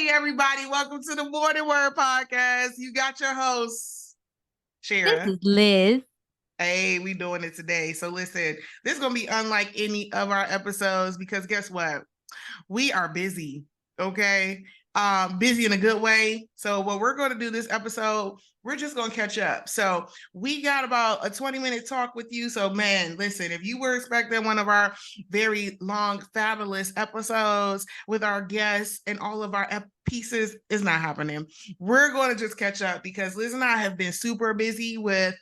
everybody. Welcome to the More Than Word podcast. You got your hosts, This Shara. is Liz. Hey, we doing it today. So listen, this is going to be unlike any of our episodes because guess what? We are busy, okay? Busy in a good way. So what we're going to do this episode, we're just going to catch up. So we got about a 20-minute talk with you. So man, listen, if you were expecting one of our very long, fabulous episodes with our guests and all of our pieces, it's not happening. We're going to just catch up because Liz and I have been super busy with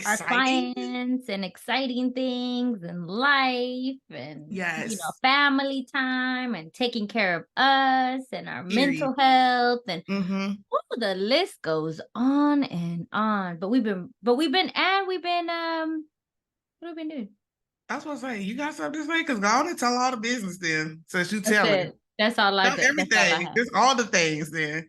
Our clients and exciting things and life and family time and taking care of us and our mental health and the list goes on and on. But we've been what have we been doing? I was gonna say, you got something to say? Because go on and tell all the business then, since you tell it. That's all I tell everything. Just all the things then.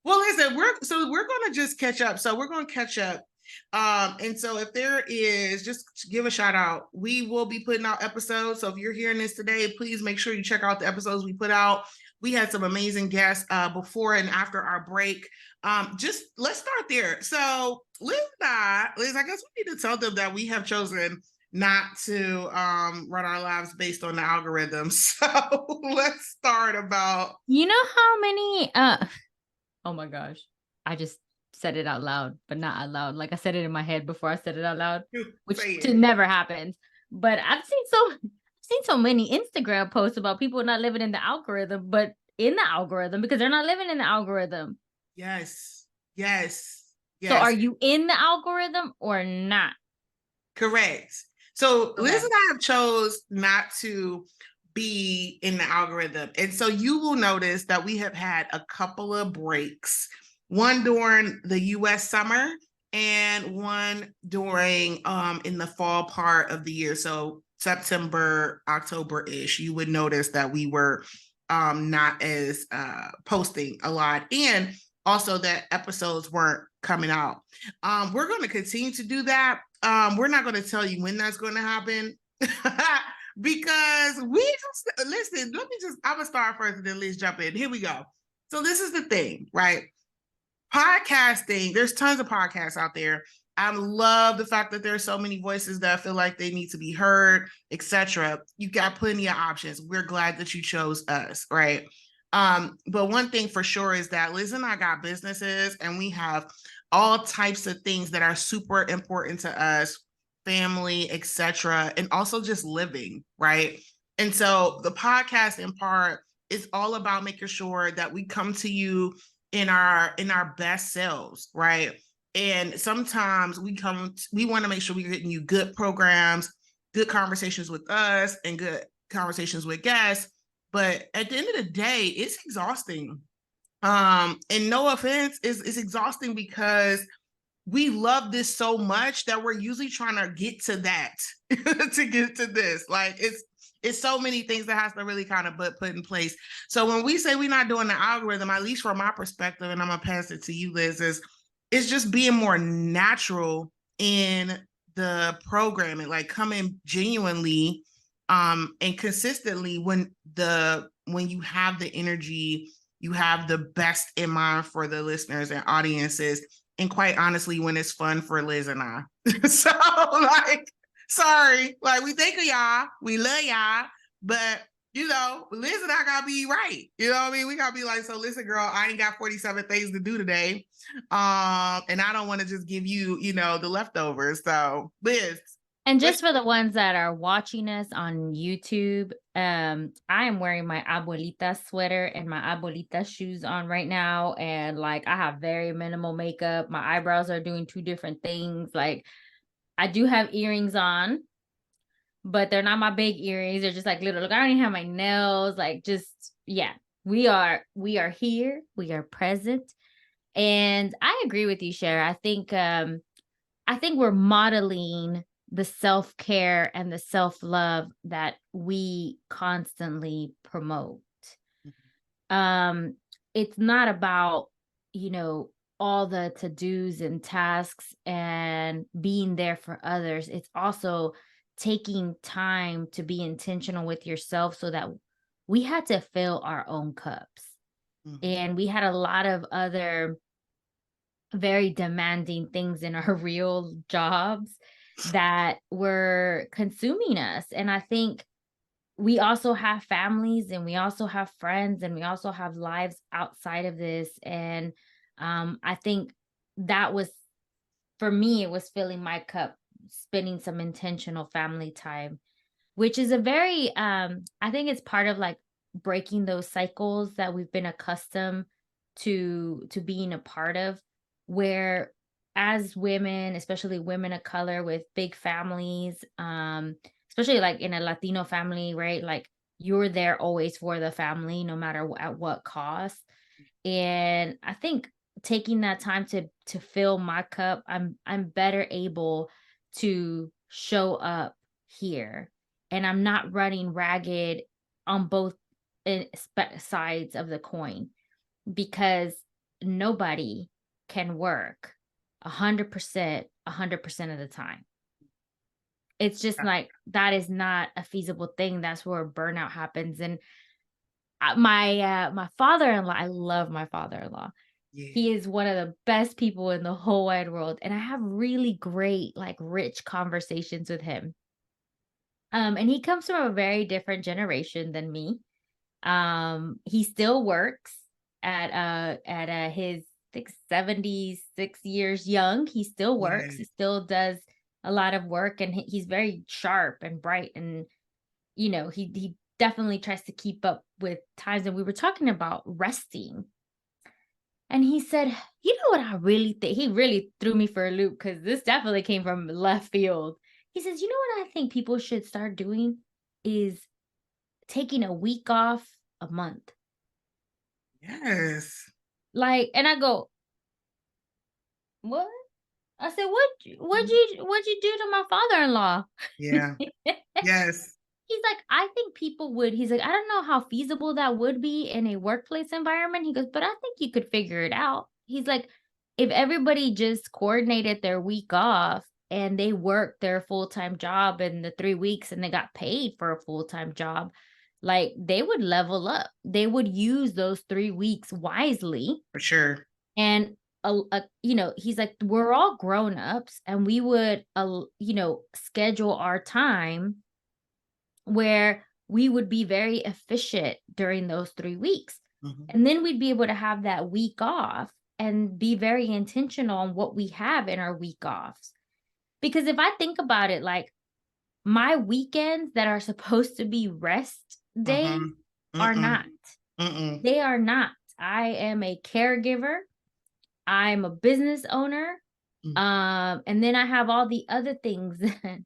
Well, listen, we're gonna just catch up. So we're gonna catch up. And so if there is, just give a shout out. We will be putting out episodes. So if you're hearing this today, please make sure you check out the episodes we put out. We had some amazing guests before and after our break. Just let's start there. So Liz, I guess we need to tell them that we have chosen not to run our lives based on the algorithm. So let's start about. You know how many oh my gosh. I just said it out loud, but not out loud. Like I said it in my head before I said it out loud, which never happens. But I've seen so many Instagram posts about people not living in the algorithm, but in the algorithm because they're not living in the algorithm. Yes. So are you in the algorithm or not? Correct. So Liz and I have chose not to be in the algorithm. And so you will notice that we have had a couple of breaks, one during the US summer and one during in the fall part of the year. So September, October-ish, you would notice that we were not as posting a lot. And also that episodes weren't coming out. We're going to continue to do that. We're not going to tell you when that's going to happen because we just listen. I'm gonna start first and then Liz jump in. Here we go. So this is the thing, right? Podcasting. There's tons of podcasts out there. I love the fact that there's so many voices that feel like they need to be heard, etc. You got plenty of options. We're glad that you chose us, right? But one thing for sure is that Liz and I got businesses and we have all types of things that are super important to us, family, etc., and also just living, right? And so the podcast in part is all about making sure that we come to you in our best selves, right? And sometimes we want to make sure we're getting you good programs, good conversations with us, and good conversations with guests. But at the end of the day, it's exhausting. And no offense, it's exhausting because we love this so much that we're usually trying to get to that to get to this. Like it's so many things that has to really kind of put in place. So when we say we're not doing the algorithm, at least from my perspective, and I'm gonna pass it to you, Liz, it's just being more natural in the programming, like coming genuinely and consistently when you have the energy, you have the best in mind for the listeners and audiences. And quite honestly, when it's fun for Liz and I. So sorry, we think of y'all, we love y'all, but Liz and I gotta be right. You know what I mean? We gotta be like, so listen, girl, I ain't got 47 things to do today. And I don't want to just give you, the leftovers. So Liz. And just for the ones that are watching us on YouTube, I am wearing my abuelita sweater and my abuelita shoes on right now. And I have very minimal makeup. My eyebrows are doing two different things. I do have earrings on, but they're not my big earrings. They're just little. I don't even have my nails. We are here. We are present. And I agree with you, Shara. I think we're modeling the self-care and the self-love that we constantly promote. It's not about, all the to-dos and tasks and being there for others. It's also taking time to be intentional with yourself so that we had to fill our own cups. Mhm. And we had a lot of other very demanding things in our real jobs that were consuming us. And I think we also have families and we also have friends and we also have lives outside of this. And I think that was, for me, it was filling my cup, spending some intentional family time, which is a very, I think it's part of like breaking those cycles that we've been accustomed to being a part of, where as women, especially women of color with big families, especially like in a Latino family, right? Like you're there always for the family, no matter at what cost. And I think taking that time to fill my cup, I'm better able to show up here, and I'm not running ragged on both sides of the coin, because nobody can work 100% of the time. It's just like that is not a feasible thing. That's where burnout happens. And my father-in-law, I love my father-in-law. Yeah. He is one of the best people in the whole wide world, and I have really great, like, rich conversations with him. And he comes from a very different generation than me. He still works at his, I think, 76 years young. He still works. Yeah. He still does a lot of work, and he's very sharp and bright, and he definitely tries to keep up with times. And we were talking about resting, and he said, "You know what I really think?" He really threw me for a loop because this definitely came from left field. He says, "You know what I think people should start doing is taking a week off a month." Yes. Like, and I go, "What?" I said, Mhm. what'd you do to my father-in-law?" Yeah. Yes. He's like, "I think people would," he's like, "I don't know how feasible that would be in a workplace environment." He goes, "But I think you could figure it out." He's like, "If everybody just coordinated their week off and they worked their full-time job in the 3 weeks and they got paid for a full-time job, like, they would level up. They would use those 3 weeks wisely." For sure. And he's like, "We're all grown-ups and we would, schedule our time where we would be very efficient during those 3 weeks. Mhm. And then we'd be able to have that week off and be very intentional on what we have in our week offs." Because if I think about it, like, my weekends that are supposed to be rest days Mhm. are Mm-mm. not. Mm-mm. They are not. I am a caregiver. I'm a business owner. Mm. And then I have all the other things that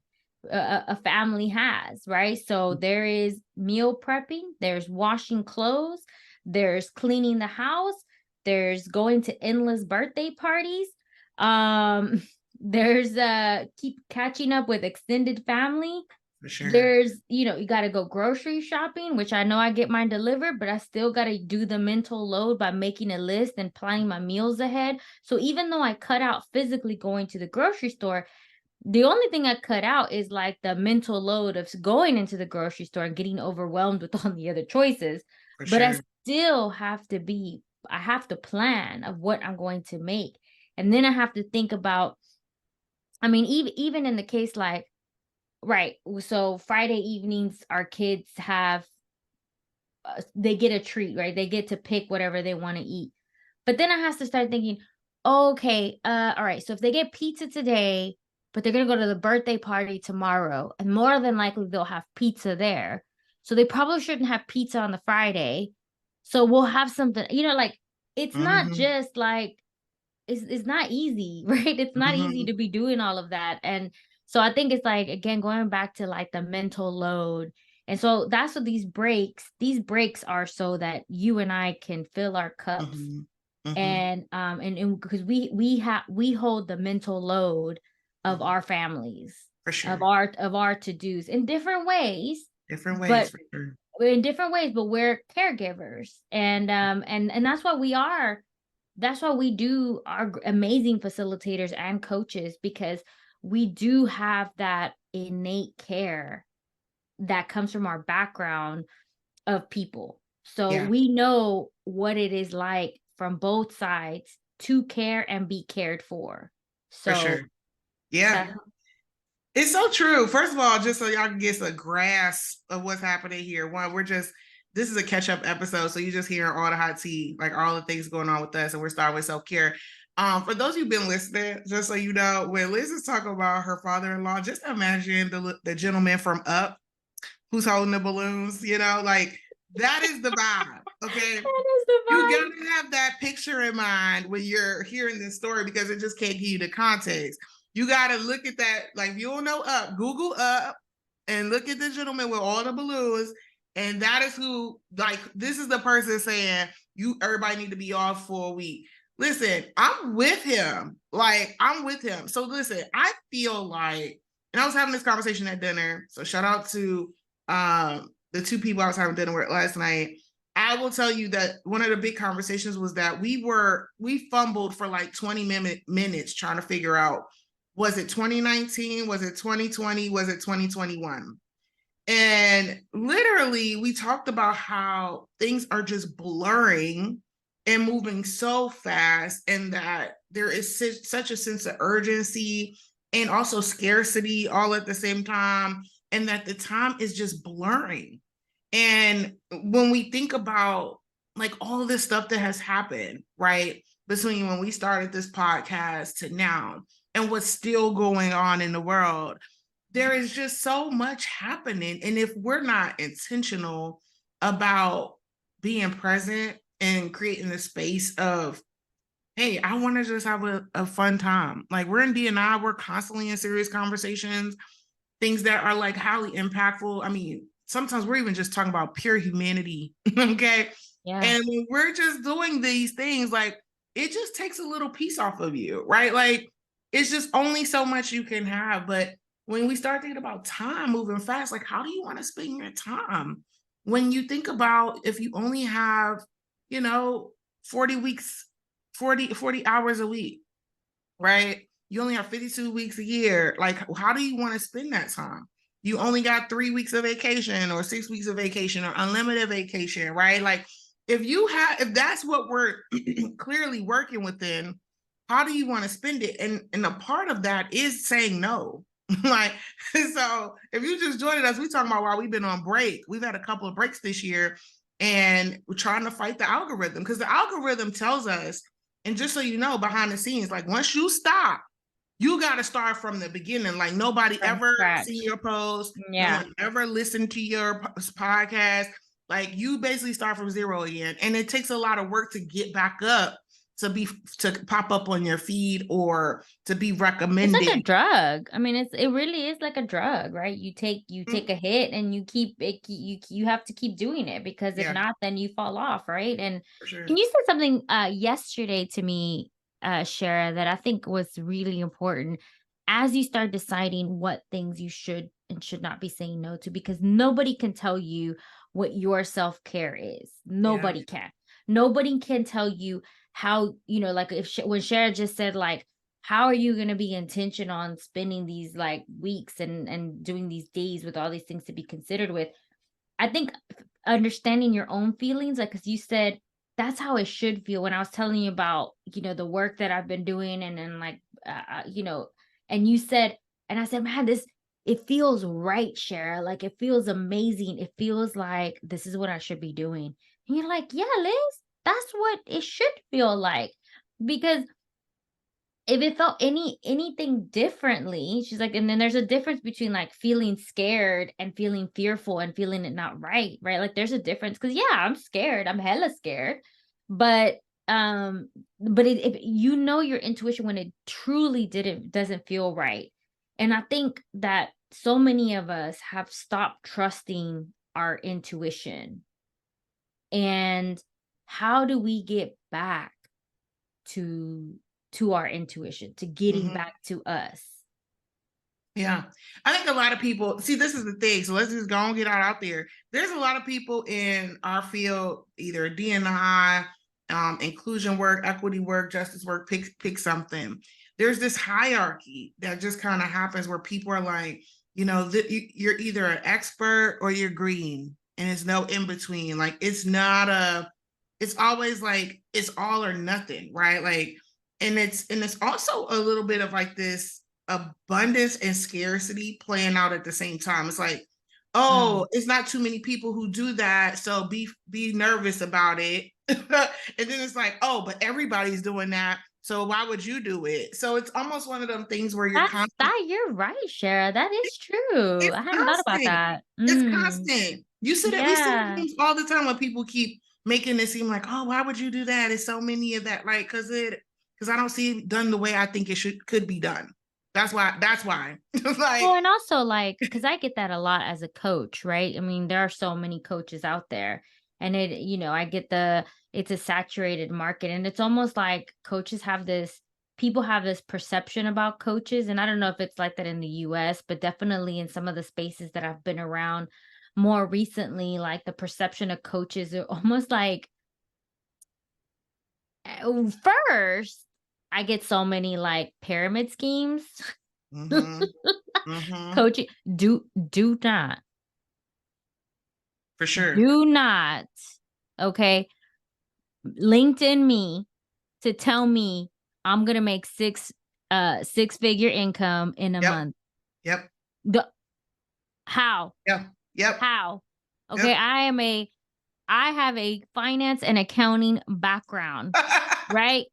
a family has, right? So there is meal prepping, there's washing clothes, there's cleaning the house, there's going to endless birthday parties. Um, there's keep catching up with extended family. For sure. There's, you got to go grocery shopping, which I know I get mine delivered, but I still got to do the mental load by making a list and planning my meals ahead. So even though I cut out physically going to the grocery store, the only thing I cut out is like the mental load of going into the grocery store and getting overwhelmed with all the other choices. For But I sure. still I have to plan of what I'm going to make. And then I have to think about, I mean, even in the case like, right. So Friday evenings, our kids have, they get a treat, right? They get to pick whatever they want to eat. But then I have to start thinking, okay, all right. So if they get pizza today, but they're gonna go to the birthday party tomorrow, and more than likely they'll have pizza there. So they probably shouldn't have pizza on the Friday. So we'll have something, like, it's not Mhm. just like, it's not easy, right? It's not easy Mhm. to be doing all of that. And so I think it's like, again, going back to like the mental load. And so that's what these breaks are, so that you and I can fill our cups. Mhm. Mhm. And because we hold the mental load of Mhm. our families, For of sure. our to-dos in different ways, Different ways, but for sure. we're caregivers. And that's why we do our amazing facilitators and coaches, because we do have that innate care that comes from our background of people. So Yeah, we know what it is like from both sides to care and be cared for. for So sure. Yeah. that It's so true. First of all, just so y'all can get a grasp of what's happening here. One, this is a catch-up episode. So you just hearing all the hot tea, like all the things going on with us, and we're starting with self-care. For those who've been listening, just so you know, when Liz is talking about her father-in-law, just imagine the gentleman from Up who's holding the balloons, like that is the vibe. Okay. that is the You vibe. gotta have that picture in mind when you're hearing this story because it just can't give you the context. You gotta look at that, like if you don't know Up, Google Up and look at the gentleman with all the balloons. And that is who, like, this is the person saying everybody need to be off for a week. Listen, I'm with him. Like, I'm with him. So listen, I feel like, and I was having this conversation at dinner. So shout out to the two people I was having dinner with last night. I will tell you that one of the big conversations was that we fumbled for like 20 minutes trying to figure out, was it 2019? Was it 2020? Was it 2021? And literally, we talked about how things are just blurring and moving so fast, and that there is such a sense of urgency and also scarcity all at the same time, and that the time is just blurring. And when we think about like all this stuff that has happened, right, between when we started this podcast to now, and what's still going on in the world, there is just so much happening. And if we're not intentional about being present and creating the space of, hey, I want to just have a fun time. Like we're in D&I, we're constantly in serious conversations, things that are like highly impactful. I mean, sometimes we're even just talking about pure humanity. Okay. Yeah. And when we're just doing these things, like it just takes a little piece off of you, right? Like it's just only so much you can have. But when we start thinking about time moving fast, like how do you want to spend your time? When you think about if you only have, you know, 40 weeks, 40 hours a week, right? You only have 52 weeks a year. Like, how do you want to spend that time? You only got 3 weeks of vacation or 6 weeks of vacation or unlimited vacation, right? Like, if that's what we're clearly working within, how do you want to spend it? And a part of that is saying no. Like, so if you just joined us, we talking about while we've been on break. We've had a couple of breaks this year, and we're trying to fight the algorithm because the algorithm tells us, and just so you know, behind the scenes, like once you stop, you got to start from the beginning. Like nobody From ever seen scratch. your post, no Yeah. one ever listened to your podcast. Like you basically start from zero again, and it takes a lot of work to get back up to pop up on your feed or to be It's like recommended. a drug. I mean, it really is like a drug, right? You take a hit and you keep it you have to keep doing it because if Yeah, not, then you fall off, right? And for sure. you said something yesterday to me, Shara, that I think was really important as you start deciding what things you should and should not be saying no to, because nobody can tell you what your self-care is. Yeah. Nobody can. Nobody can tell you how, like if when Shara just said like how are you going to be intention on spending these like weeks and doing these days with all these things to be considered with. I think understanding your own feelings, like, cause you said that's how it should feel when I was telling you about, the work that I've been doing and then like, and you said, and I said, man, it feels right, Shara. Like it feels amazing. It feels like this is what I should be doing. And you're like, yeah, Liz, that's what it should feel like. Because if it felt anything differently, she's like, and then there's a difference between like feeling scared and feeling fearful and feeling it not right, right? Like there's a difference because yeah, I'm scared. I'm hella scared. But if you know your intuition when it truly doesn't feel right. And I think that so many of us have stopped trusting our intuition. And how do we get back to our intuition, to getting Mhm. back to us? Yeah. I think a lot of people see this is the thing. So let's just go and get out there. There's a lot of people in our field, either DNI, inclusion work, equity work, justice work, pick something. There's this hierarchy that just kind of happens where people are like, you're either an expert or you're green. and it's no in between. Like it's always like it's all or nothing, right? Like, and it's also a little bit of like this abundance and scarcity playing out at the same time. It's like, oh, it's not too many people who do that, so be nervous about it. And then it's like, oh, but everybody's doing that, so why would you do it? So it's almost one of them things where you're constantly. You're right, Shara. That is true. It's I hadn't thought about constant. that. It's constant. You see that we see Yeah. things all the time when people keep making it seem like, oh, why would you do that? It's so many of that, like, because I don't see it done the way I think it could be done. That's why. Well, Like, and also like, because I get that a lot as a coach, right? I mean, there are so many coaches out there, and I get it's a saturated market, and it's almost like people have this perception about coaches, and I don't know if it's like that in the US, but definitely in some of the spaces that I've been around more recently, like the perception of coaches are almost like, first, I get so many like pyramid schemes. mm-hmm, mm-hmm, Coaching, do not, for sure. do not, okay, LinkedIn me to tell me I'm gonna make six-figure income in a Yep, month. yep, The How? yep, yep, How? Okay, yep. I have a finance and accounting background, right?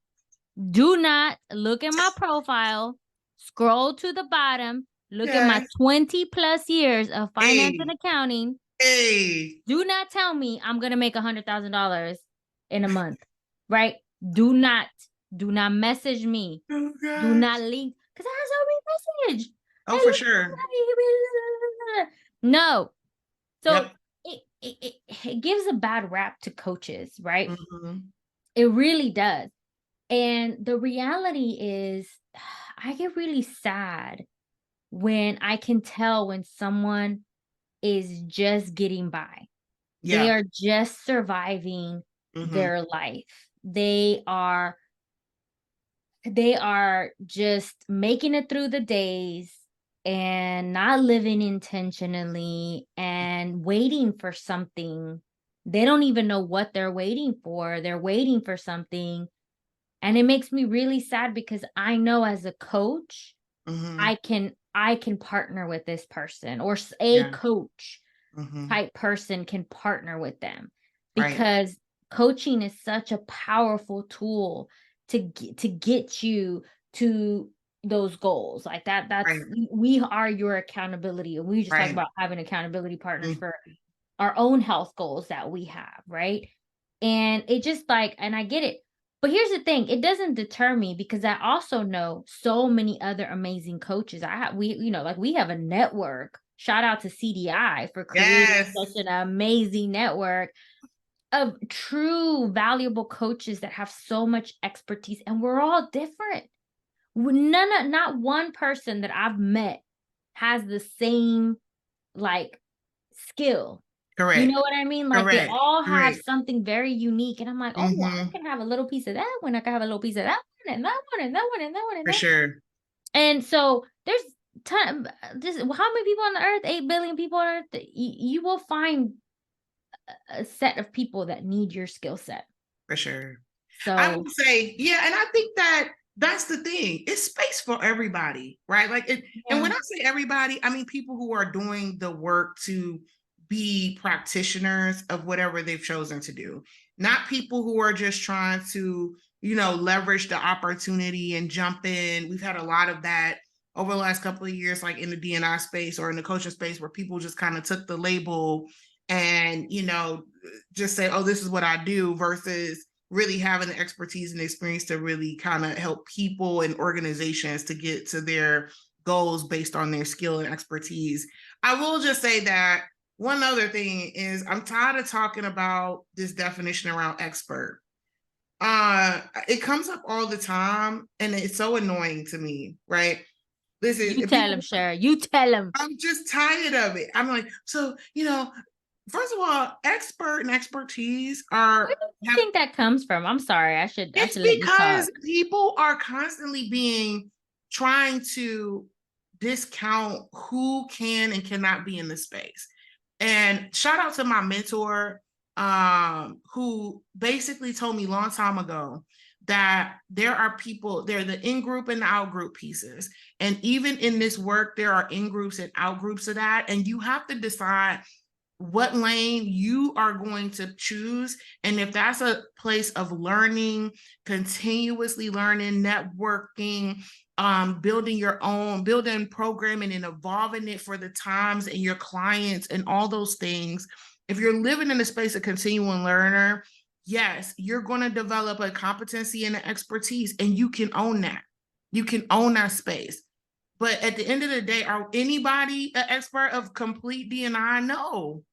Do not look at my profile, scroll to the bottom, look at my Yeah. 20 plus years of finance and Hey, accounting. hey. Do not tell me I'm gonna make $100,000 in a month, right? Do not, do not message me. Oh Do not gosh. link because I have so many message. Oh, Hey, for sure. no. So Yep. it gives a bad rap to coaches, right? Mm-hmm. It really does. And the reality is, I get really sad when I can tell when someone is just getting by. They Yeah. are just surviving Mm-hmm. their life. They are just making it through the days and not living intentionally and waiting for something. They don't even know what they're waiting for. They're waiting for something. And it makes me really sad because I know as a coach, Mm-hmm. I can partner with this person, or a Yeah. coach Mm-hmm. type person can partner with them, Right. because coaching is such a powerful tool to get you to those goals. Like that's Right. we are your accountability, and we just talk Right. about having accountability partners Mm-hmm. for our own health goals that we have, right? And it just like, and I get it. But here's the thing, it doesn't deter me because I also know so many other amazing coaches. Like we have a network. Shout out to CDI for creating such Yes. an amazing network of true valuable coaches that have so much expertise, and we're all different. Not one person that I've met has the same like skill. You Correct. know what I mean? Like they Correct. all have Correct. something very unique. And I'm like, oh, well, I Mm-hmm. can have a little piece of that one. I can have a little piece of that one, and that one, and that one, and that one, and For that. sure. And so there's just how many people on the earth? 8 billion people on earth. You will find a set of people that need your skill set. For sure. I So would say, yeah, and I think that that's the thing. It's space for everybody, right? Like it, and yeah, when I say everybody, I mean people who are doing the work to be practitioners of whatever they've chosen to do. Not people who are just trying to, leverage the opportunity and jump in. We've had a lot of that over the last couple of years, like in the DNI space or in the coaching space, where people just kind of took the label and, just say, oh, this is what I do, versus really having the expertise and experience to really kind of help people and organizations to get to their goals based on their skill and expertise. I will just say that one other thing is I'm tired of talking about this definition around expert. It comes up all the time and it's so annoying to me, right? Listen, you tell people, him, Shara. You tell him. I'm just tired of it. I'm like, so, first of all, expert and expertise Where are do you have. think that comes from? I'm sorry. I should It's let you talk. because people are constantly trying to discount who can and cannot be in the space. And shout out to my mentor, who basically told me a long time ago that there are people, there are the in group and the out group pieces. And even in this work, there are in groups and out groups of that. And you have to decide what lane you are going to choose. And if that's a place of learning, continuously learning, networking, building your own, building programming and evolving it for the times and your clients and all those things. If you're living in a space of continuing learner, yes, you're going to develop a competency and an expertise, and you can own that. You can own that space. But at the end of the day, are anybody an expert of complete D&I? No.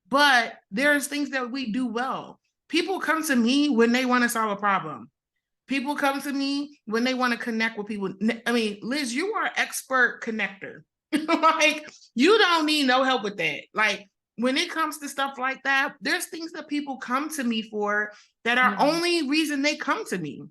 But there's things that we do well. People come to me when they want to solve a problem. People come to me when they want to connect with people. I mean, Liz, you are an expert connector. Like, you don't need no help with that. Like, when it comes to stuff like that, there's things that people come to me for that are only reason they come to me.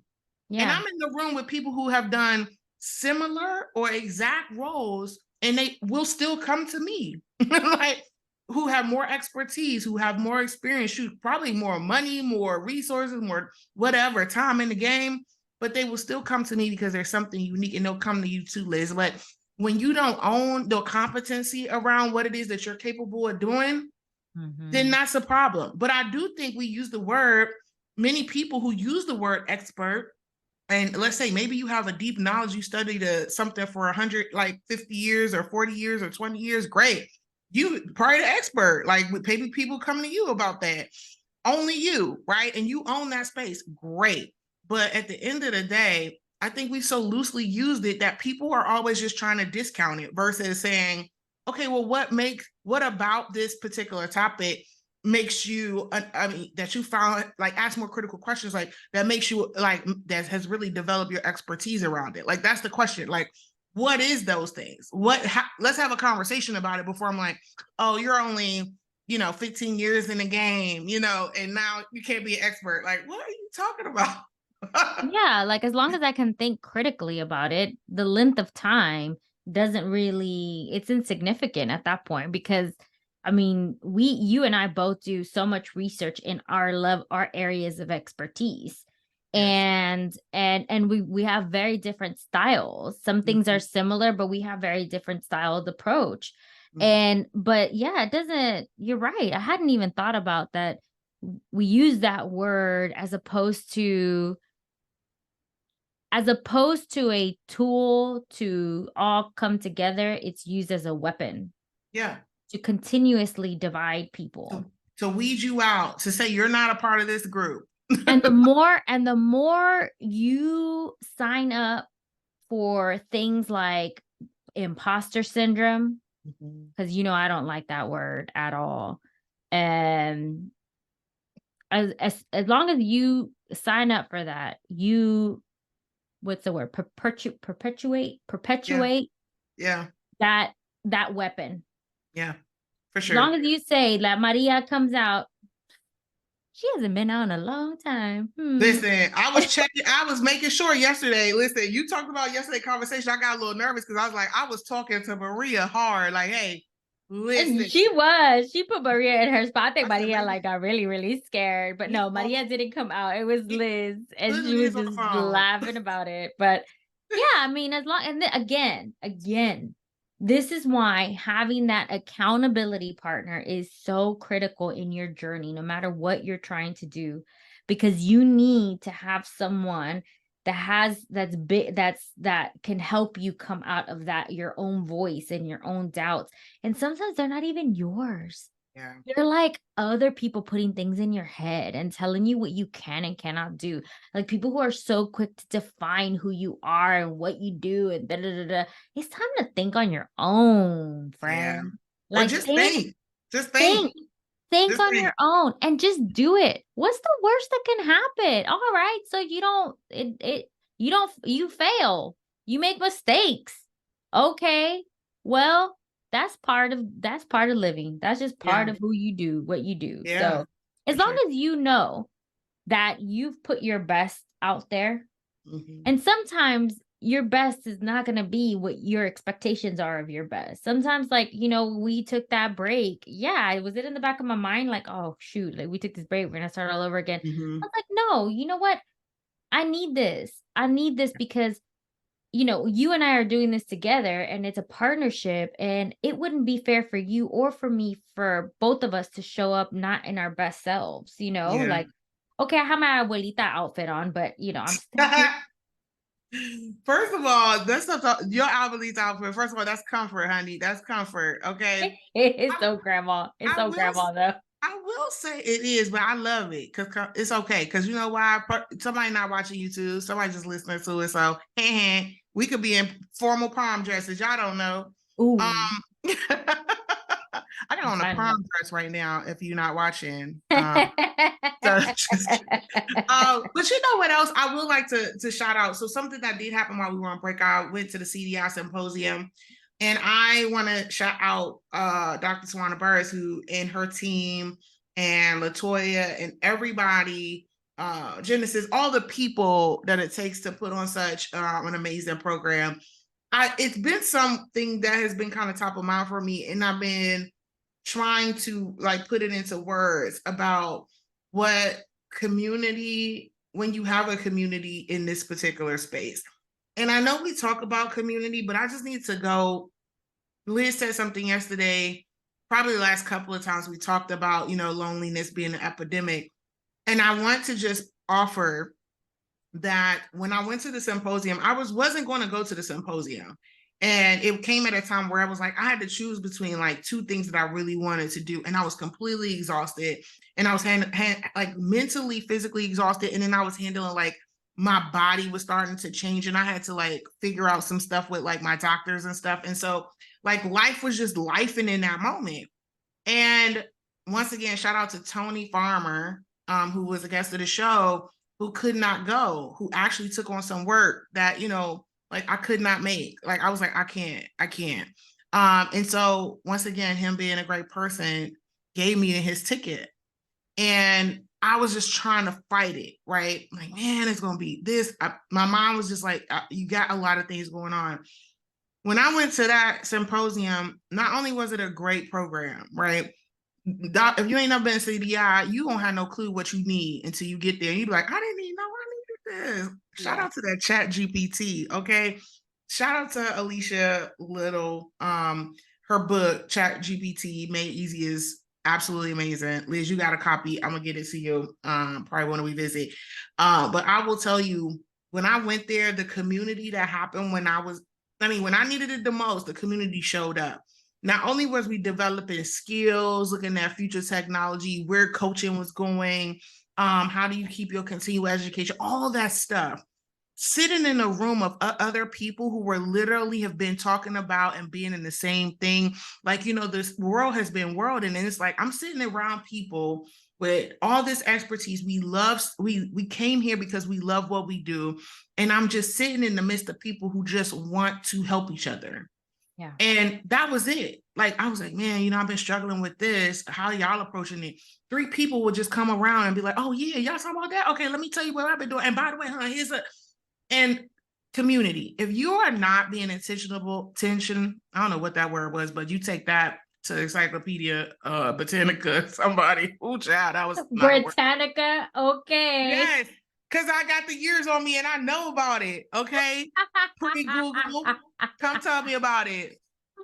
And I'm in the room with people who have done similar or exact roles, and they will still come to me. Like, who have more expertise, who have more experience, shoot, probably more money, more resources, more whatever, time in the game, but they will still come to me because there's something unique, and they'll come to you too, Liz. But when you don't own the competency around what it is that you're capable of doing, then that's a problem. But I do think we use the word, many people who use the word expert, and let's say maybe you have a deep knowledge, you studied something for 100, like 50 years or 40 years or 20 years, great. You probably the expert, like maybe people come to you about that. Only you, right? And you own that space, great. But at the end of the day, I think we so loosely used it that people are always just trying to discount it versus saying, okay, well, what about this particular topic makes you, I mean, that you found, like, ask more critical questions, like that makes you, like, that has really developed your expertise around it. Like, that's the question. Like, what is those things? Let's have a conversation about it before I'm like, oh, you're only, 15 years in the game, and now you can't be an expert. Like, what are you talking about? Yeah, like, as long as I can think critically about it, the length of time doesn't really, it's insignificant at that point, because I mean, you and I both do so much research in our areas of expertise. Yes. And we have very different styles. Some things are similar, but we have very different styled approach. But yeah, it doesn't, you're right. I hadn't even thought about that. We use that word as opposed to a tool to all come together. It's used as a weapon. Yeah. To continuously divide people. To weed you out, to say you're not a part of this group. And the more you sign up for things like imposter syndrome, because I don't like that word at all. And as long as you sign up for that, what's the word? Perpetuate Yeah. that weapon. Yeah, for sure. As long as you say that Maria comes out, she hasn't been out in a long time. Listen, I was making sure yesterday. Listen, you talked about yesterday conversation. I got a little nervous because I was like, I was talking to Maria hard, like, hey, listen. And she put Maria in her spot. I think Maria got really, really scared. But no, Maria didn't come out. It was Liz. And she was just laughing about it. But yeah, I mean, as long, and then again, this is why having that accountability partner is so critical in your journey, no matter what you're trying to do, because you need to have someone that can help you come out of that, your own voice and your own doubts. And sometimes they're not even yours. Yeah. They're like other people putting things in your head and telling you what you can and cannot do. Like people who are so quick to define who you are and what you do and da da da da. It's time to think on your own, friend. Yeah. Like, just think. Just think. Think on your own and just do it. What's the worst that can happen? All right. So you fail. You make mistakes. Okay. Well, that's part of living. That's just part of who you do, what you do. Yeah. So as long as you know that you've put your best out there, and sometimes your best is not going to be what your expectations are of your best. Sometimes, like, we took that break. Yeah, was it in the back of my mind? Like, oh, shoot, like we took this break. We're going to start all over again. I Mhm. was like, no, you know what? I need this. I need this because, you and I are doing this together and it's a partnership. And it wouldn't be fair for you or for me, for both of us to show up not in our best selves, Yeah. like, okay, I have my abuelita outfit on, but, I'm still here. First of all, that's not your Albalese outfit. First of all, that's comfort, honey. That's comfort. Okay. It's I, so grandma. It's I so will grandma though. I will say it is, but I love it because it's okay. Because you know why? Somebody not watching YouTube, somebody just listening to it. So, we could be in formal prom dresses. Y'all don't know. Um, Ooh, I got I'm on a signing up. prom dress right now. If you're not watching, so just kidding. But you know what else? I would like to shout out. So something that did happen while we were on break, I went to the CDI symposium. And I want to shout out Dr. Tawana Burris, who and her team, and Latoya and everybody, Genesis, all the people that it takes to put on such an amazing program. It's been something that has been kind of top of mind for me, and I've been trying to like put it into words about what community, when you have a community in this particular space. And I know we talk about community, but I just need to go. Liz said something yesterday, probably the last couple of times we talked about, loneliness being an epidemic. And I want to just offer that when I went to the symposium, I wasn't going to go to the symposium. And it came at a time where I was like, I had to choose between like two things that I really wanted to do. And I was completely exhausted. And I was like mentally, physically exhausted. And then I was handling like my body was starting to change. And I had to like figure out some stuff with like my doctors and stuff. And so like life was just lifing in that moment. And once again, shout out to Tony Farmer, who was a guest of the show, who could not go, who actually took on some work that, like I could not make. Like I was like, I can't. And so once again, him being a great person gave me his ticket. And I was just trying to fight it, right? Like, man, it's gonna be this. My mom was just like, you got a lot of things going on. When I went to that symposium, not only was it a great program, right? If you ain't never been to CDI, you don't have no clue what you need until you get there. And you be like, I didn't even know I needed this. Shout Yeah. out to that Chat GPT, okay? Shout out to Alicia Little. Her book, Chat GPT, Made Easy, is absolutely amazing. Liz, you got a copy. I'm gonna get it to you. Probably when we visit. But I will tell you, when I went there, the community that happened when I needed it the most, the community showed up. Not only was we developing skills, looking at future technology, where coaching was going, how do you keep your continual education, all that stuff. Sitting in a room of other people who were literally have been talking about and being in the same thing. Like, this world has been worlding, and it's like I'm sitting around people with all this expertise. We came here because we love what we do. And I'm just sitting in the midst of people who just want to help each other. Yeah. And that was it. Like, I was like, man, I've been struggling with this. How y'all approaching it? 3 people would just come around and be like, oh, yeah, y'all talking about that? Okay, let me tell you what I've been doing. And by the way, and community. If you are not being I don't know what that word was, but you take that to Encyclopedia Britannica, somebody, oh, child, that was not a word. Britannica. Okay. Yes, because I got the years on me and I know about it. Okay. Pre-Google. Come tell me about it.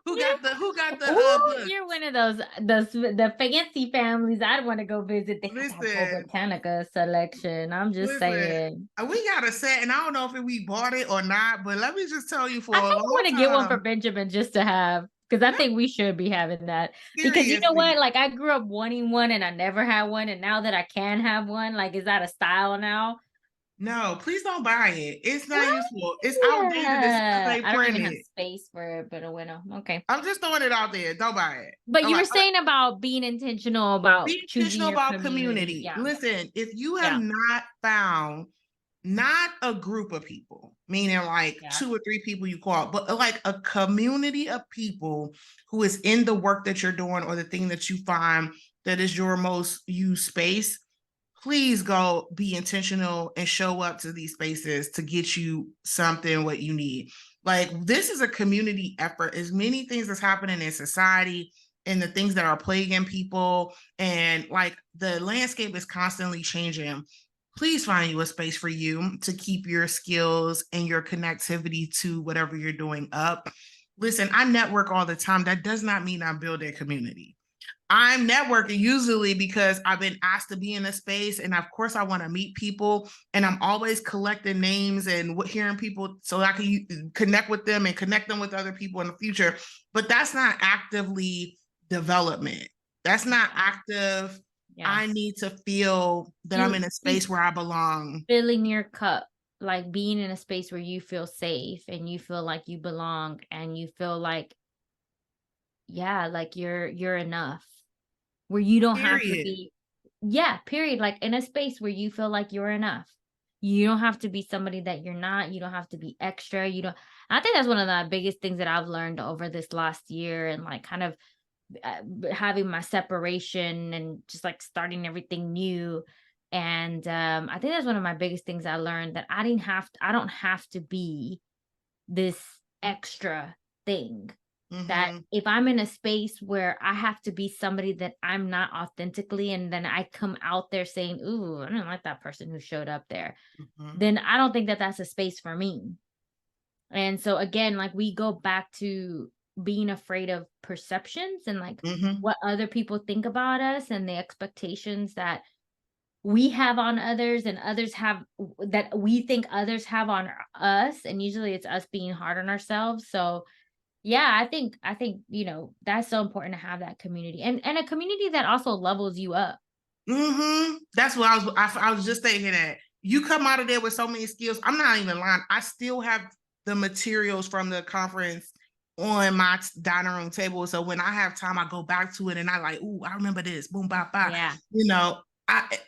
Who got the Ooh, book? you're one of the fancy families I'd want to go visit. They have that whole Listen, Britannica selection. I'm just listen. saying. We got a set, and I don't know if we bought it or not, but let me just tell you, for I a think I long want to get one for time, Benjamin just to have, because I think we should be having that. Because you know what? seriously. Like I grew up wanting one and I never had one. And now that I can have one, like, is that a style now? No, please don't buy it. It's not What? useful. It's outdated as soon as they I don't print even have it. space for it, but bueno, okay. I'm just throwing it out there. Don't buy it. But Don't you buy were it. saying about being intentional about Be choosing intentional your about community. community. Yeah. Listen, if you have Yeah. not found not a group of people, meaning like Yeah. 2 or 3 people you call, but like a community of people who is in the work that you're doing or the thing that you find that is your most used space, please go be intentional and show up to these spaces to get you something what you need. Like, this is a community effort. As many things that's happening in society and the things that are plaguing people, and like the landscape is constantly changing. Please find you a space for you to keep your skills and your connectivity to whatever you're doing up. Listen, I network all the time. That does not mean I'm building community. I'm networking usually because I've been asked to be in a space, and of course I want to meet people, and I'm always collecting names and hearing people so I can connect with them and connect them with other people in the future. But that's not actively development. That's not active. I need to feel that I'm in a space where I belong. Filling your cup, like being in a space where you feel safe and you feel like you belong and you feel like, yeah, like you're enough. Where you don't have to Period. be, yeah, period, like in a space where you feel like you're enough. You don't have to be somebody that you're not. You don't have to be extra. You don't I think that's one of the biggest things that I've learned over this last year, and like kind of having my separation and just like starting everything new. And I think that's one of my biggest things I learned, that I don't have to be this extra thing. That Mm-hmm. if I'm in a space where I have to be somebody that I'm not authentically, and then I come out there saying, "Ooh, I didn't like that person who showed up there," Mm-hmm. then I don't think that that's a space for me. And so again, like we go back to being afraid of perceptions and like Mm-hmm. what other people think about us, and the expectations that we have on others and others have, that we think others have on us. And usually it's us being hard on ourselves. So yeah, I think, that's so important to have that community, and a community that also levels you up. Mm-hmm. That's what I was just thinking that you come out of there with so many skills. I'm not even lying. I still have the materials from the conference on my dining room table. So when I have time, I go back to it and I like, ooh, I remember this. Boom, bop, bop. Yeah. You know,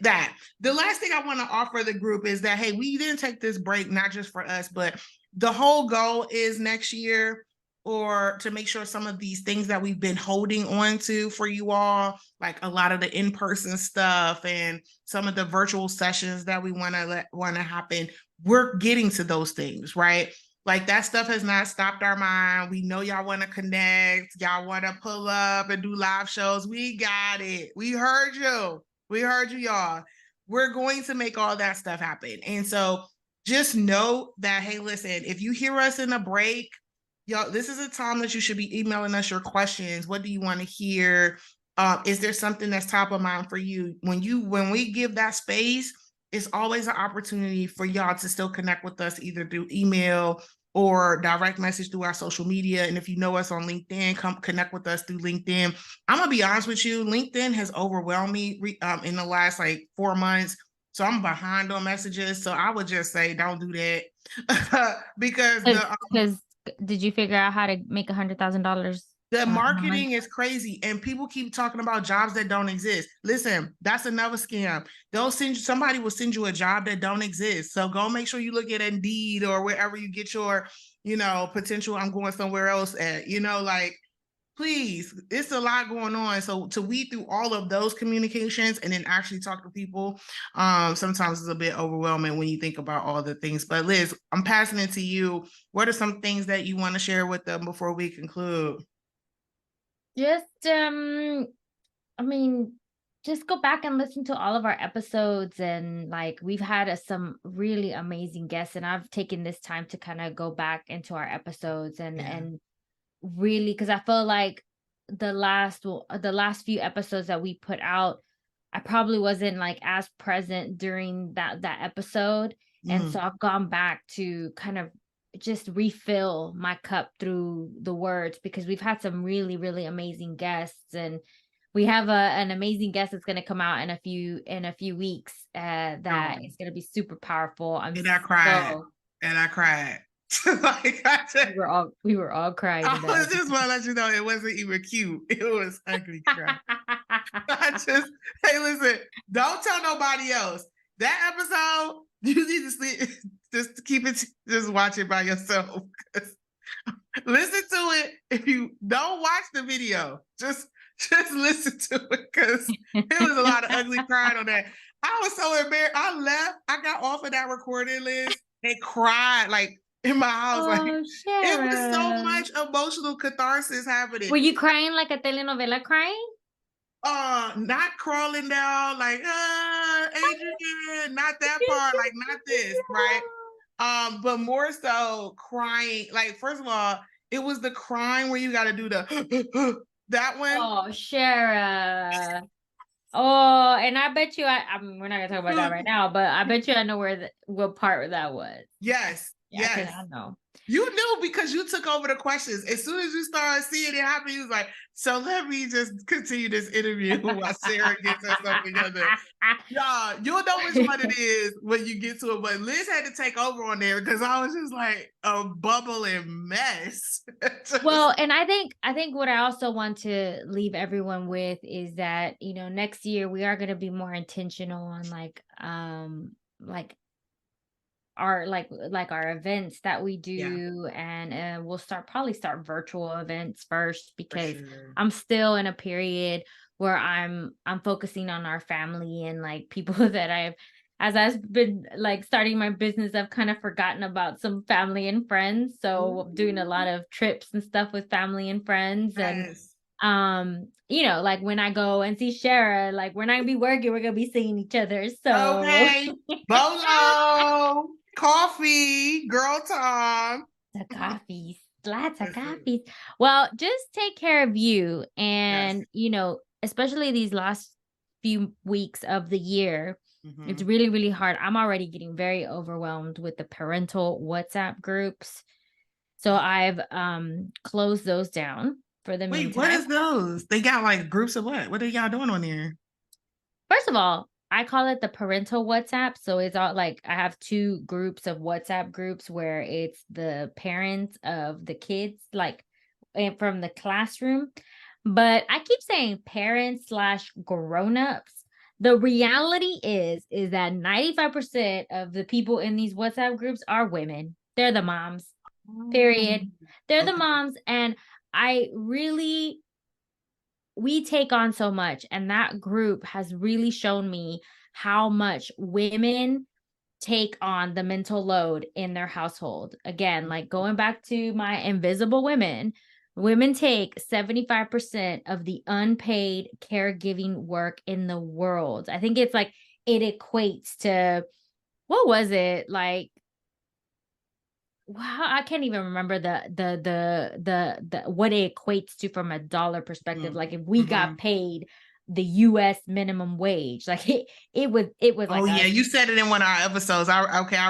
that. The last thing I want to offer the group is that, hey, we didn't take this break not just for us, but the whole goal is next year, or to make sure some of these things that we've been holding on to for you all, like a lot of the in-person stuff and some of the virtual sessions that we want to happen, we're getting to those things, right? Like, that stuff has not stopped our mind. We know y'all want to connect, y'all want to pull up and do live shows. We got it. We heard you. We heard you, y'all. We're going to make all that stuff happen. And so just know that, hey, listen, if you hear us in a break, y'all, this is a time that you should be emailing us your questions. What do you want to hear? Is there something that's top of mind for you? When we give that space, it's always an opportunity for y'all to still connect with us, either through email or direct message through our social media. And if you know us on LinkedIn, come connect with us through LinkedIn. I'm gonna be honest with you, LinkedIn has overwhelmed me in the last like 4 months. So I'm behind on messages. So I would just say don't do that. Because Because did you figure out how to make $100,000 the in a month? marketing is crazy, and people keep talking about jobs that don't exist. Listen, that's another scam. Somebody will send you a job that don't exist. So go make sure you look at Indeed or wherever you get your, potential I'm going somewhere else at. Like, please, it's a lot going on. So to weed through all of those communications and then actually talk to people, sometimes it's a bit overwhelming when you think about all the things. But Liz, I'm passing it to you. What are some things that you want to share with them before we conclude? Just, I mean, just go back and listen to all of our episodes, and like we've had some really amazing guests, and I've taken this time to kind of go back into our episodes and Yeah. really, because I feel like the last few episodes that we put out, I probably wasn't like as present during that episode. And so Mm. I've gone back to kind of just refill my cup through the words, because we've had some really, really amazing guests. And we have an amazing guest that's going to come out in a few weeks, that Oh, is going to be super powerful. and I cried. So And I cried. Like, we were all crying I in that was just episode. want to let you know it wasn't even cute. It was ugly cry. Hey, listen, don't tell nobody else. That episode, you need to sleep. Just keep it, just watch it by yourself. Listen to it. If you don't watch the video, just listen to it, because it was a lot of ugly crying on that. I was so embarrassed. I left. I got off of that recording list and cried like in my house. Like Oh, it was so Shara. much emotional catharsis happening. Were you crying like a telenovela crying? Not crawling down like Adrian, not that part, like not this, right? But more so crying. Like, first of all, it was the crying where you gotta do the that one. Oh, Shara. Oh, and I bet you I mean, we're not gonna talk about that right now, but I bet you I know what part that was. Yes, Yeah, because yes. I know. You knew because you took over the questions. As soon as you started seeing it happen, you was like, so let me just continue this interview while Sarah gets herself together. Yeah, you'll know which one it is when you get to it. But Liz had to take over on there because I was just like a bubbling mess. Well, and I think what I also want to leave everyone with is that, next year we are going to be more intentional on like our events that we Yeah, do, and we'll probably start virtual events first, for because sure. I'm still in a period where I'm focusing on our family and like people that I've been like starting my business, I've kind of forgotten about some family and friends. So I'm doing a lot of trips and stuff with family and friends. And Yes. like when I go and see Shara, like we're not gonna be working, we're gonna be seeing each other. So Okay. Bolo, coffee, girl time. the coffees, lots of Listen, coffees. Well, just take care of you. yes. And, especially these last few weeks of the year, it's Mm-hmm. really, really hard. I'm already getting very overwhelmed with the parental WhatsApp groups. So I've closed those down for the Wait, what meantime. is those? They got like groups of what? What are y'all doing on there? First of all, I call it the parental WhatsApp. So it's all like I have two groups of WhatsApp groups where it's the parents of the kids, like and from the classroom. But I keep saying parents slash grown-ups. The reality is that 95% of the people in these WhatsApp groups are women. They're the moms, period. Mm. They're the Okay. moms. And I really we take on so much, and that group has really shown me how much women take on the mental load in their household. Again, like going back to my invisible women take 75% of the unpaid caregiving work in the world. I think it's like it equates to, what was it? Like, wow, I can't even remember the what it equates to from a dollar perspective. Like if we Mm-hmm. got paid the US minimum wage, like it was Oh like yeah, a you said it in one of our episodes. I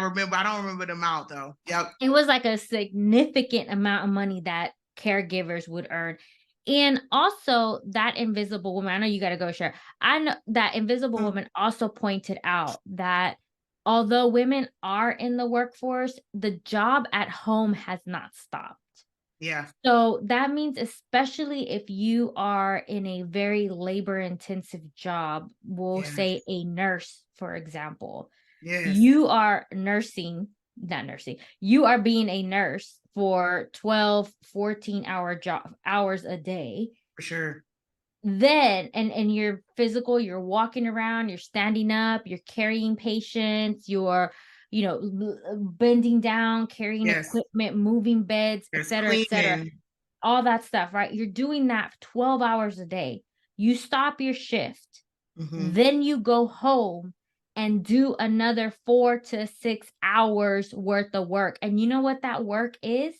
remember. I don't remember the amount though. Yep. it was like a significant amount of money that caregivers would earn. And also that invisible woman, I know you got to go share. I know that invisible Mm. woman also pointed out that although women are in the workforce, the job at home has not stopped. Yeah. So that means, especially if you are in a very labor intensive job, we'll Yes. say a nurse, for example, Yes. you are nursing, not nursing, you are being a nurse for 12, 14-hour job hours a day. For sure. Then, and you're physical, you're walking around, you're standing up, you're carrying patients, you're, bending down, carrying Yes. equipment, moving beds, et There's cetera, et cetera, cleaning. all that stuff, right? You're doing that 12 hours a day. You stop your shift, Mm-hmm. then you go home and do another 4 to 6 hours worth of work. And you know what that work is?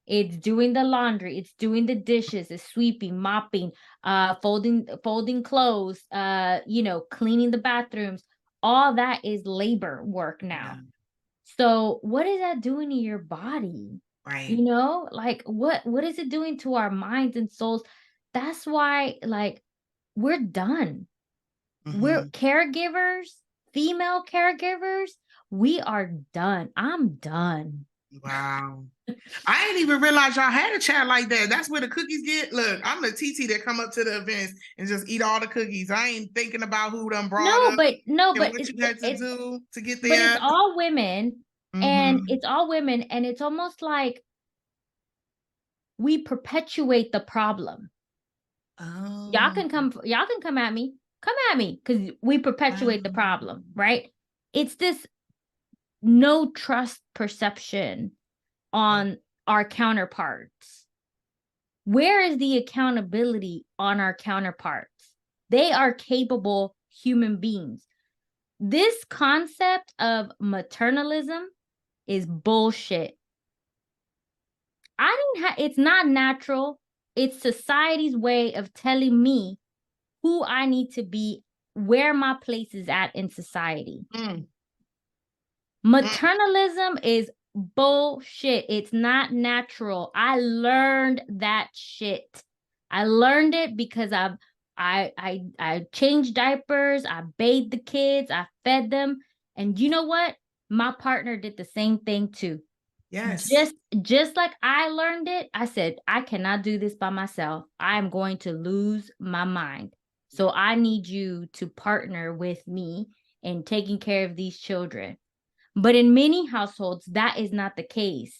It's doing the laundry, it's doing the dishes, it's sweeping, mopping, folding clothes, cleaning the bathrooms. All that is labor work Yeah. now. So what is that doing to your body? Right. Like what is it doing to our minds and souls? That's why, like, we're done. We're Mm-hmm. caregivers, female caregivers, we are done. I'm done. Wow. I didn't even realize y'all had a chat like that. That's where the cookies get. Look, I'm the TT that come up to the events and just eat all the cookies. I ain't thinking about who done brought No, up but no, and but what it's you had to it's do to get but it's there. all women, and Mm-hmm. it's all women, and it's almost like we perpetuate the problem. Oh, Y'all can come at me. come at me, because we perpetuate the problem, right? It's this no trust perception on our counterparts. Where is the accountability on our counterparts? They are capable human beings. This concept of maternalism is bullshit. It's not natural. It's society's way of telling me who I need to be, where my place is at in society. Maternalism is bullshit. It's not natural. I learned that shit. I learned it because I changed diapers, I bathed the kids, I fed them. And you know what? My partner did the same thing too. Yes. Just like I learned it, I said, I cannot do this by myself. I am going to lose my mind. So I need you to partner with me in taking care of these children. But in many households, that is not the case.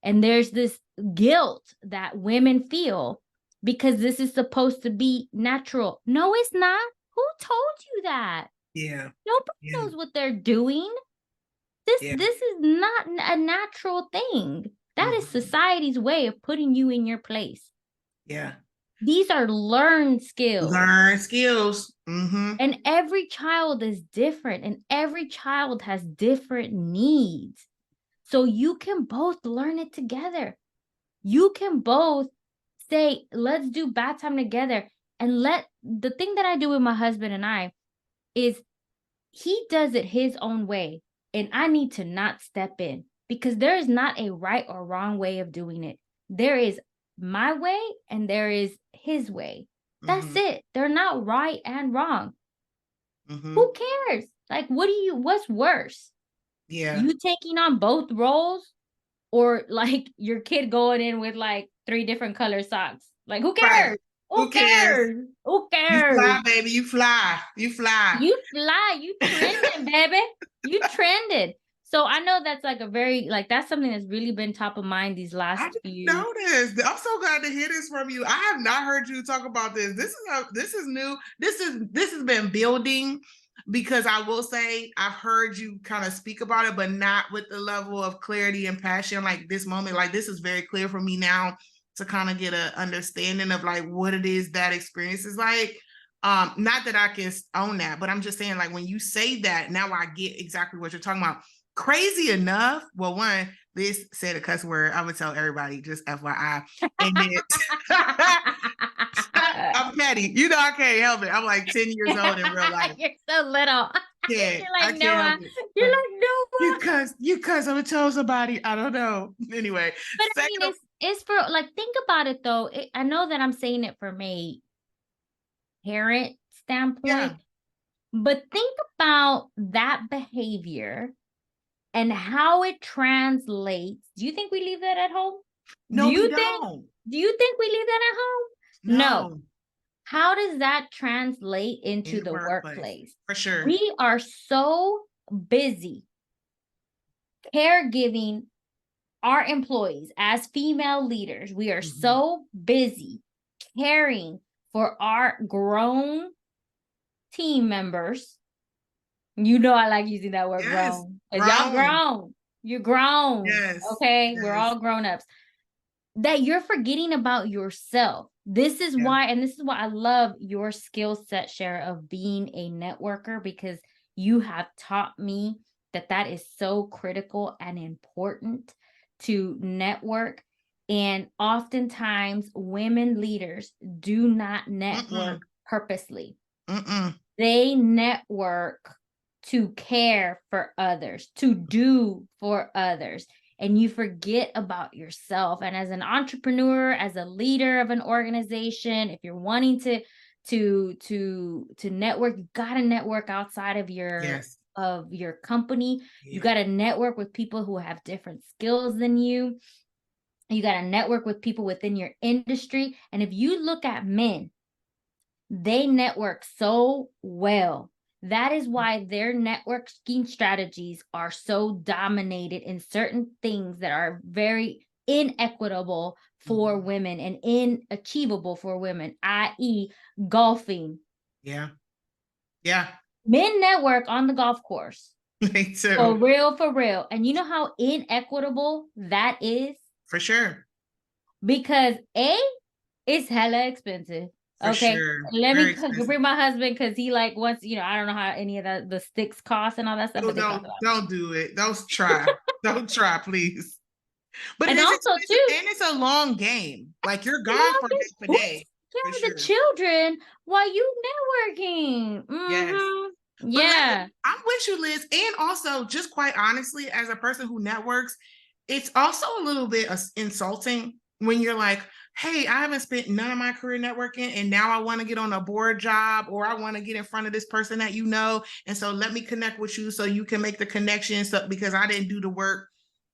And there's this guilt that women feel because this is supposed to be natural. No, it's not. Who told you that? Yeah. Nobody knows what they're doing. This is not a natural thing. That is society's way of putting you in your place. Yeah. These are learned skills. And every child is different, and every child has different needs. So you can both learn it together. You can both say, let's do bath time together. And the thing that I do with my husband and I is he does it his own way. And I need to not step in, because there is not a right or wrong way of doing it. There is my way and there is his way. That's it. They're not right and wrong. Who cares? Like, what's worse? Yeah. You taking on both roles, or like your kid going in with like 3 different color socks? Like, who cares? Right. Who cares? Who cares? You fly, baby. You fly. You fly. You fly. You trending, baby. You trended. So I know that's like that's something that's really been top of mind these last few. Notice. I'm so glad to hear this from you. I have not heard you talk about this. This is new. This has been building, because I will say I've heard you kind of speak about it, but not with the level of clarity and passion like this moment. Like, this is very clear for me now to kind of get an understanding of like what it is that experience is like. Not that I can own that, but I'm just saying, like, when you say that, now I get exactly what you're talking about. Crazy enough, well, one, this said a cuss word. I would tell everybody, just FYI. And then I'm petty. You know, I can't help it. I'm like 10 years old in real life. You're so little. Yeah, you're like Noah. You're like Noah. You cuss. I'm gonna tell somebody. I don't know. Anyway. But I mean, it's for, like, think about it though. I know that I'm saying it from a parent standpoint, but think about that behavior and how it translates. Do you think we leave that at home? No, do you think we leave that at home? No. How does that translate into the workplace? For sure. We are so busy caregiving our employees as female leaders. We are so busy caring for our grown team members. You know, I like using that word grown. Y'all grown. You're grown. Yes. Okay. We're all grown-ups. That you're forgetting about yourself. This is why, and this is why I love your skill set, Shara, of being a networker, because you have taught me that is so critical and important to network. And oftentimes women leaders do not network purposely. They network to care for others, to do for others. And you forget about yourself. And as an entrepreneur, as a leader of an organization, if you're wanting to network, you got to network outside of your company. You got to network with people who have different skills than you. You got to network with people within your industry. And if you look at men, they network so well. That is why their networking strategies are so dominated in certain things that are very inequitable for women and inachievable for women, i.e., golfing. Yeah. Yeah. Men network on the golf course. Me too. For real, for real. And you know how inequitable that is? For sure. Because it's hella expensive. For Okay. sure. Let Very me expensive. bring my husband because he like wants, I don't know how any of the sticks cost and all that stuff, Oh, but they cost a lot. don't do it. Don't try. Don't try, please. But And it is also expensive too, and it's a long game. Like you're I gone love for it. half a Who's day. For taking care of the sure. children while you networking? Yes. But Yeah. I'm with you, Liz. And also, just quite honestly, as a person who networks, it's also a little bit insulting when you're like, hey, I haven't spent none of my career networking, and now I want to get on a board job, or I want to get in front of this person that you know. And so let me connect with you so you can make the connection. So because I didn't do the work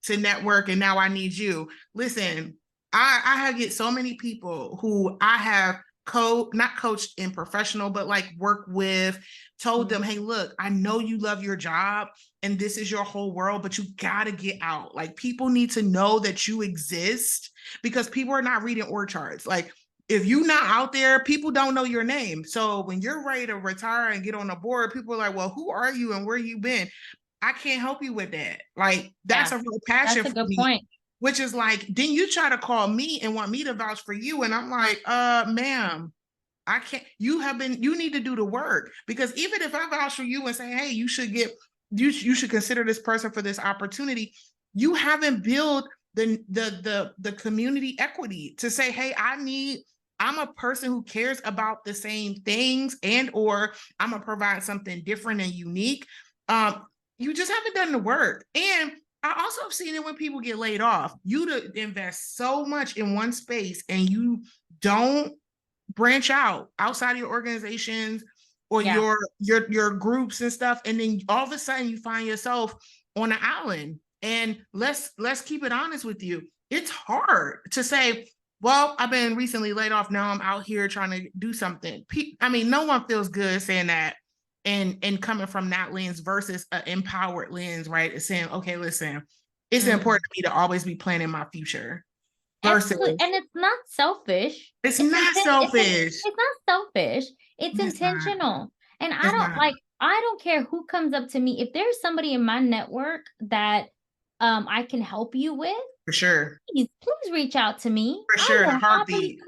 to network and now I need you. Listen, I have get so many people who I have not coached in professional, but like work with, told them, hey, look, I know you love your job and this is your whole world, but you got to get out. Like people need to know that you exist because people are not reading org charts. Like if you're not out there, people don't know your name. So when you're ready to retire and get on a board, people are like, well, who are you and where you been? I can't help you with that. Like that's a real passion That's a for good me. point. Which is like, then you try to call me and want me to vouch for you. And I'm like, ma'am, I can't, you need to do the work. Because even if I vouch for you and say, hey, you should consider this person for this opportunity, you haven't built the community equity to say, hey, I'm a person who cares about the same things and or I'm gonna provide something different and unique. You just haven't done the work. And I also have seen it when people get laid off. You to invest so much in one space and you don't branch out outside of your organizations or your groups and stuff, and then all of a sudden you find yourself on an island. And let's keep it honest with you. It's hard to say, well, I've been recently laid off. Now I'm out here trying to do something. I mean, no one feels good saying that and coming from that lens versus an empowered lens, right? It's saying, okay, listen, it's important to me to always be planning my future. Versus, absolutely. And it's not selfish. it's not selfish. It's not selfish. It's It's not. intentional. And It's not. I don't care who comes up to me. If there's somebody in my network that I can help you with, For sure. please reach out to me. For sure. In a heartbeat.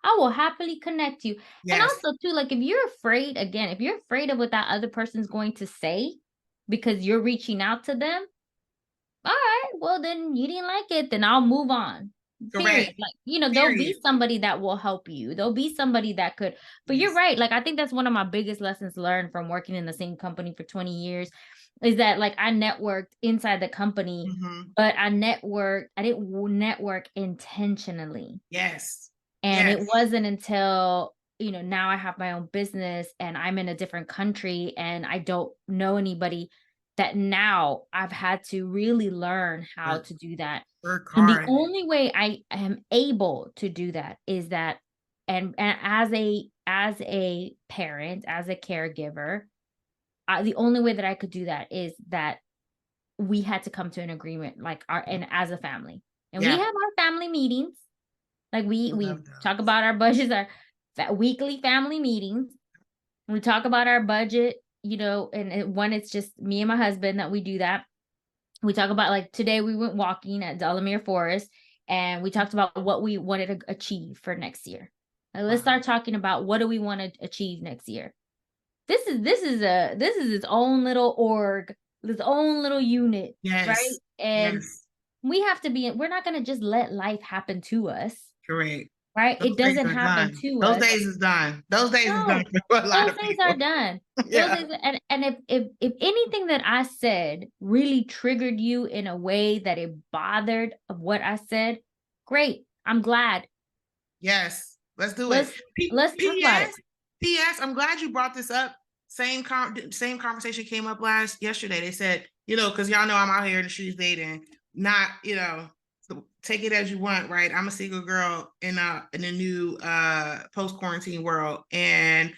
I will happily connect you. And Yes. also too, like if you're afraid, again, if you're afraid of what that other person's going to say because you're reaching out to them, all right, well then you didn't like it, then I'll move on. Period. Correct. Like, there'll be somebody that will help you. There'll be somebody that could, but you're right. Like, I think that's one of my biggest lessons learned from working in the same company for 20 years is that like I networked inside the company, but I didn't network intentionally. Yes. And it wasn't until, now I have my own business and I'm in a different country and I don't know anybody that now I've had to really learn how to do that. And the only way I am able to do that is that, and as a parent, as a caregiver, the only way that I could do that is that we had to come to an agreement, and as a family, and we have our family meetings. Like we talk about our budgets, our weekly family meetings. We talk about our budget, and when it's just me and my husband that we do that. We talk about like today we went walking at Delamere Forest and we talked about what we wanted to achieve for next year. Let's start talking about what do we want to achieve next year. This is its own little org, its own little unit, right? And we have to we're not going to just let life happen to us. Correct. Right? It doesn't happen to us. Those days is done. Those days is done for a lot of people. Those days are done. And if anything that I said really triggered you in a way that it bothered of what I said, great. I'm glad. Yes. Let's do it. Let's talk about it. P.S. I'm glad you brought this up. Same conversation came up yesterday. They said, because y'all know I'm out here in the streets dating, not, so take it as you want, right? I'm a single girl in a new post-quarantine world. And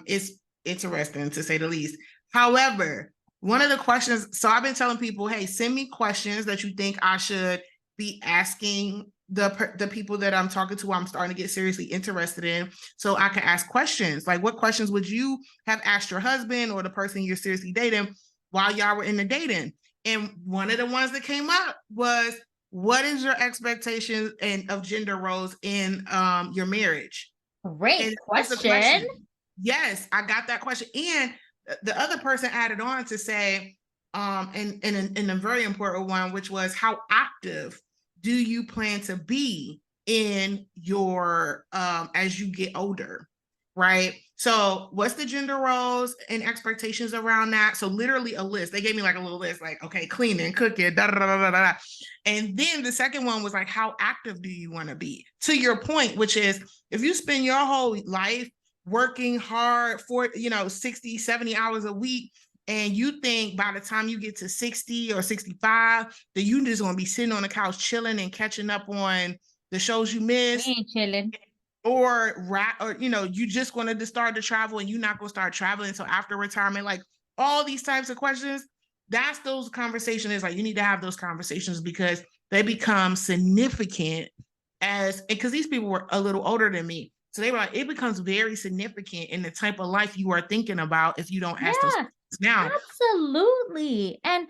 it's interesting to say the least. However, one of the questions, so I've been telling people, hey, send me questions that you think I should be asking the people that I'm talking to, I'm starting to get seriously interested in, so I can ask questions. Like, what questions would you have asked your husband or the person you're seriously dating while y'all were in the dating? And one of the ones that came up was, what is your expectation and of gender roles in your marriage? And Great that's the question. question. Yes, I got that question. And the other person added on to say, and a very important one, which was, how active do you plan to be in your as you get older? Right. So what's the gender roles and expectations around that? So literally a list. They gave me like a little list, like, okay, cleaning, cooking, da da da da da. And then the second one was like, how active do you want to be? To your point, which is, if you spend your whole life working hard for, 60, 70 hours a week, and you think by the time you get to 60 or 65, that you just want to be sitting on the couch chilling and catching up on the shows you We missed, ain't chilling. or you just going to start to travel and you're not going to start traveling until after retirement. Like, all these types of questions, that's those conversations. Is like, you need to have those conversations because they become significant, as because these people were a little older than me, so they were like, it becomes very significant in the type of life you are thinking about if you don't ask those Yeah, questions now. absolutely. And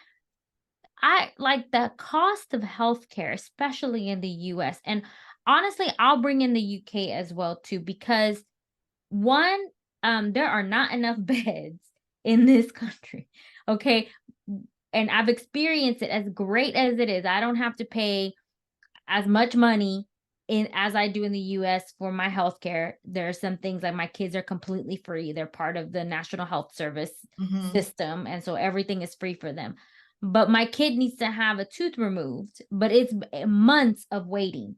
I like the cost of healthcare, especially in the US. And honestly, I'll bring in the UK as well too, because one, there are not enough beds in this country. Okay. And I've experienced it, as great as it is. I don't have to pay as much money in as I do in the US for my healthcare. There are some things like my kids are completely free. They're part of the National Health Service Mm-hmm. system, and so everything is free for them. But my kid needs to have a tooth removed, but it's months of waiting.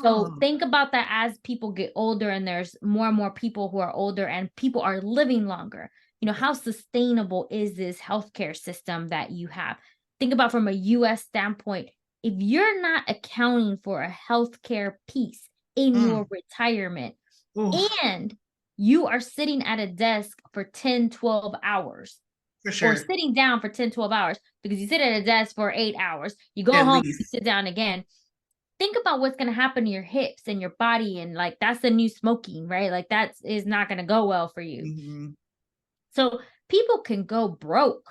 So Oh, think about that as people get older and there's more and more people who are older and people are living longer. How sustainable is this healthcare system that you have? Think about from a US standpoint, if you're not accounting for a healthcare piece in your retirement oof, and you are sitting at a desk for 10, 12 hours for or sure. sitting down for 10, 12 hours, because you sit at a desk for 8 hours, you go At home, you least. sit down again. Think about what's going to happen to your hips and your body, and like that's the new smoking, right? Like that is not going to go well for you. Mm-hmm. So people can go broke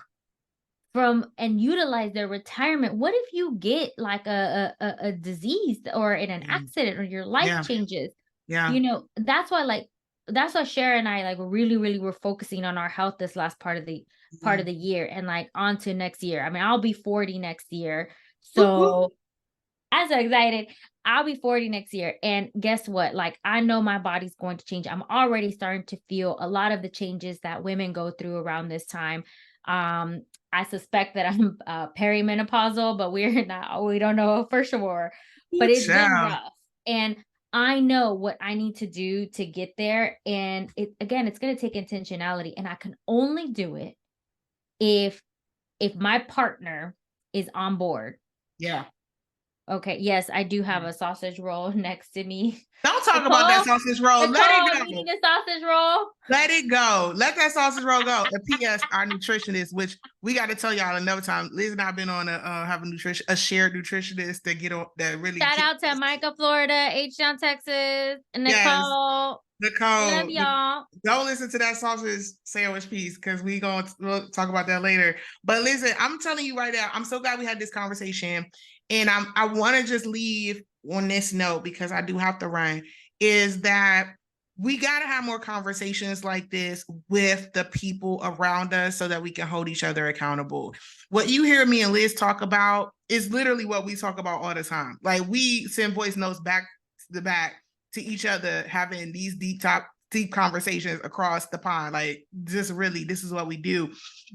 from and utilize their retirement. What if you get like a disease or in an Mm-hmm. accident, or your life Yeah. changes? Yeah. That's why Shara and I like really, really were focusing on our health this last part Mm-hmm. of the year, and like on to next year. I mean, I'll be 40 next year. Whoop, whoop. So I'm so excited. I'll be 40 next year. And guess what? Like, I know my body's going to change. I'm already starting to feel a lot of the changes that women go through around this time. I suspect that I'm perimenopausal, but we don't know for sure. But Ooh, it's been child. rough. And I know what I need to do to get there. And it's going to take intentionality. And I can only do it if my partner is on board. Yeah. Okay, yes, I do have a sausage roll next to me. Don't talk about that Nicole, sausage roll. Nicole, Let it I'm go. eating a sausage roll. Let it go. Let that sausage roll go. And P.S. Our nutritionist, which we got to tell y'all another time. Liz and I've been on have a shared nutritionist that get on that really Shout get. out to Micah, Florida, H-Town, Texas, and Yes, Nicole. Love Nicole. y'all. Don't listen to that sausage sandwich piece because we'll talk about that later. But listen, I'm telling you right now, I'm so glad we had this conversation, and I want to just leave on this note because I do have to run. Is that we got to have more conversations like this with the people around us so that we can hold each other accountable. What you hear me and Liz talk about is literally what we talk about all the time. Like, we send voice notes back to the back to each other, having these deep conversations across the pond. Like, this is what we do.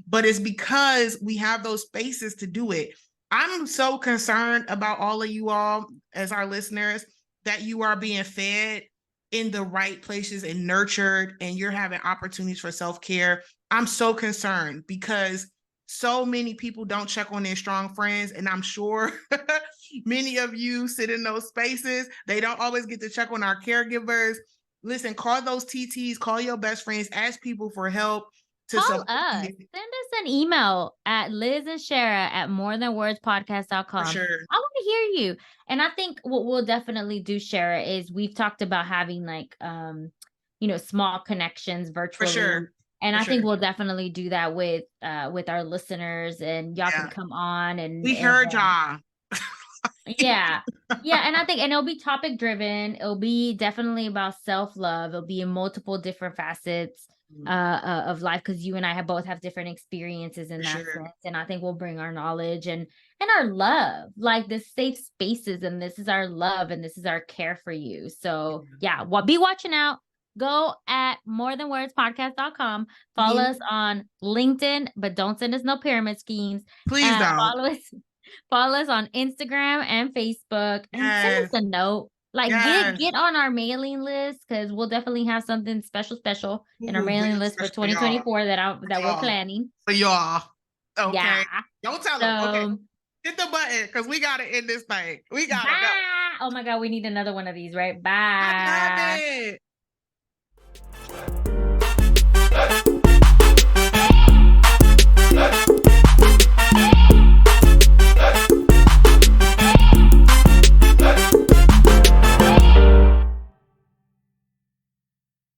But it's because we have those spaces to do it. I'm so concerned about all of you all as our listeners, that you are being fed in the right places and nurtured, and you're having opportunities for self-care. I'm so concerned because so many people don't check on their strong friends, and I'm sure many of you sit in those spaces. They don't always get to check on our caregivers. Listen, call those TTs, call your best friends, ask people for help. to Call support us. you. Send us an email at lizandshara@morethanwordspodcast.com. For sure. I want to hear you. And I think what we'll definitely do, Shara, is we've talked about having like small connections For virtually. sure. And For I think sure. we'll definitely do that with our listeners, and y'all can Yeah. come on We and heard y'all. yeah. Yeah, and I think, and it'll be topic driven. It'll be definitely about self-love. It'll be in multiple different facets of life, because you and I both have different experiences in For that sure. sense. And I think we'll bring our knowledge and our love, like the safe spaces, and this is our love and this is our care for you. So yeah, be watching out. Go at morethanwordspodcast.com. Follow us on LinkedIn, but don't send us no pyramid schemes. Please don't. Follow us on Instagram and Facebook, and send us Yes. a note. Like Yes. get on our mailing list, because we'll definitely have something special in our Ooh, mailing big list for special for y'all. 2024 that we're Y'all. planning. For y'all. Okay. Yeah. Don't tell them. Okay. Hit the button, because we gotta end this thing. We gotta go. Oh my God, we need another one of these, right? I love Bye. it.